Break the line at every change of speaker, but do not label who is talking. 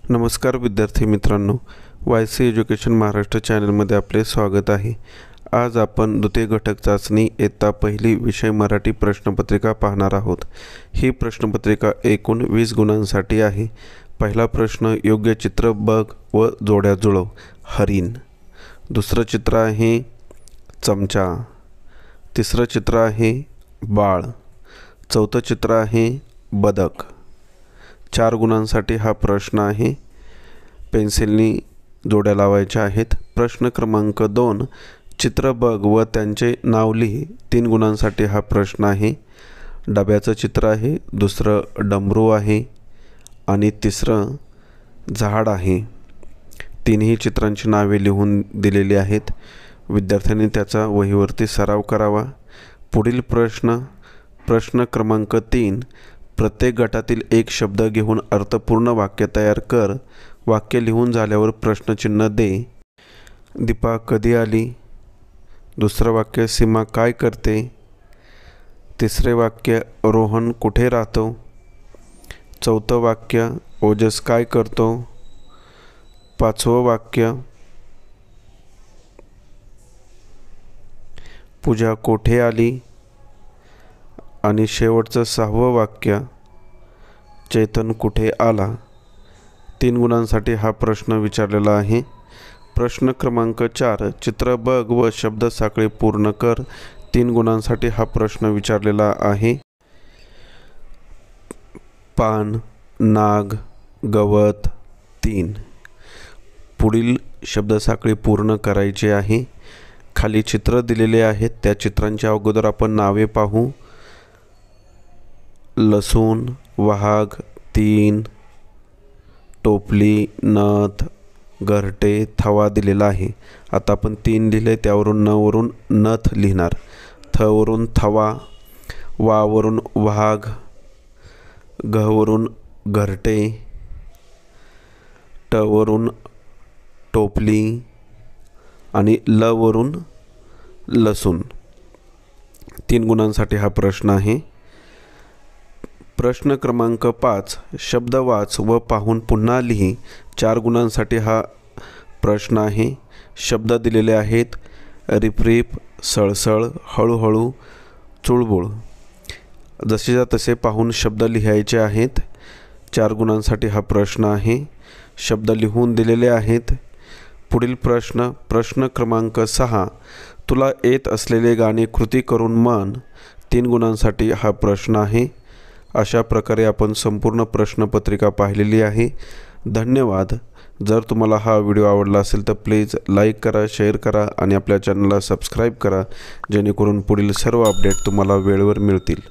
नमस्कार विद्यार्थी मित्रांनो, वायसी एज्युकेशन महाराष्ट्र चॅनलमध्ये आपले स्वागत आहे। आज आपण द्वितीय घटक चाचणी इयत्ता पहिली विषय मराठी प्रश्नपत्रिका पाहणार आहोत। ही प्रश्नपत्रिका एकूण 20 गुणांसाठी आहे। पहिला प्रश्न, योग्य चित्र बघ व जोड्या जुळव। हरिण। दुसरं चित्र आहे चमचा। तिसरं चित्र आहे बाळ। चौथं चित्र आहे बदक। 4 गुणांसाठी हा प्रश्न आहे। पेन्सिलनी जोड्या लावायच्या आहेत। प्रश्न क्रमांक 2, चित्र बघ व त्यांचे नाव लिही। 3 गुणांसाठी हा प्रश्न आहे। डब्याचं चित्र आहे, दुसरं डमरू आहे आणि तिसरं झाड आहे। तिन्ही चित्रांची नावे लिहून दिलेली आहेत। विद्यार्थ्यांनी त्याचा वहीवरती सराव करावा। पुढील प्रश्न क्रमांक 3, प्रत्येक गटातील एक शब्द घेऊन अर्थपूर्ण वाक्य तयार कर। वाक्य लिहून झाल्यावर प्रश्नचिन्ह दे। दीपा कधी आली? दुसरं वाक्य, सीमा काय करते? तिसरे वाक्य, रोहन कुठे राहतो? चौथं वाक्य, ओजस काय करतो? पाचवं वाक्य, पूजा कोठे आली? आणि शेवटचं 6वं वाक्य, चैतन कुठे आला? 3 गुणांसाठी हा प्रश्न विचारलेला आहे। प्रश्न क्रमांक 4, चित्र बघ व शब्दसाखळी पूर्ण कर। 3 गुणांसाठी हा प्रश्न विचारलेला आहे। पान, नाग, गवत, 3। पुढील शब्दसाखळी पूर्ण करायची आहे। खाली चित्र दिलेले आहेत, त्या चित्रांच्या अगोदर आपण नावे पाहू। लसूण, वाघ, 3, टोपली, नथ, घरटे, थवा दिलेला आहे। आता आपण 3 लिहिले, त्यावरून न वरून नथ लिहिणार। थ वरून थवा, वा वरून वाघ, घ वरून घरटे, ट वरून टोपली आणि ल वरून लसूण। 3 गुणांसाठी हा प्रश्न आहे। प्रश्न क्रमांक 5, शब्द वाच व पाहून पुन्हा लिही। 4 गुणांसाठी हा प्रश्न आहे। शब्द दिलेले आहेत, रिपरिप, सळसळ, हळूहळू, चुळबुळ। जसेच्या तसे पाहून शब्द लिहायचे आहेत। 4 गुणांसाठी हा प्रश्न आहे। शब्द लिहून दिलेले आहेत। पुढील प्रश्न क्रमांक 6, तुला येत असलेले गाणे कृती करून म्हण। 3 गुणांसाठी हा प्रश्न आहे। अशा प्रकारे आपण संपूर्ण प्रश्नपत्रिका पाहिलेली आहे। धन्यवाद। जर तुम्हाला हा व्हिडिओ आवडला असेल तर प्लीज लाईक करा, शेअर करा आणि आपल्या चॅनलला सबस्क्राईब करा, जेणेकरून पुढील सर्व अपडेट तुम्हाला वेळेवर मिळतील।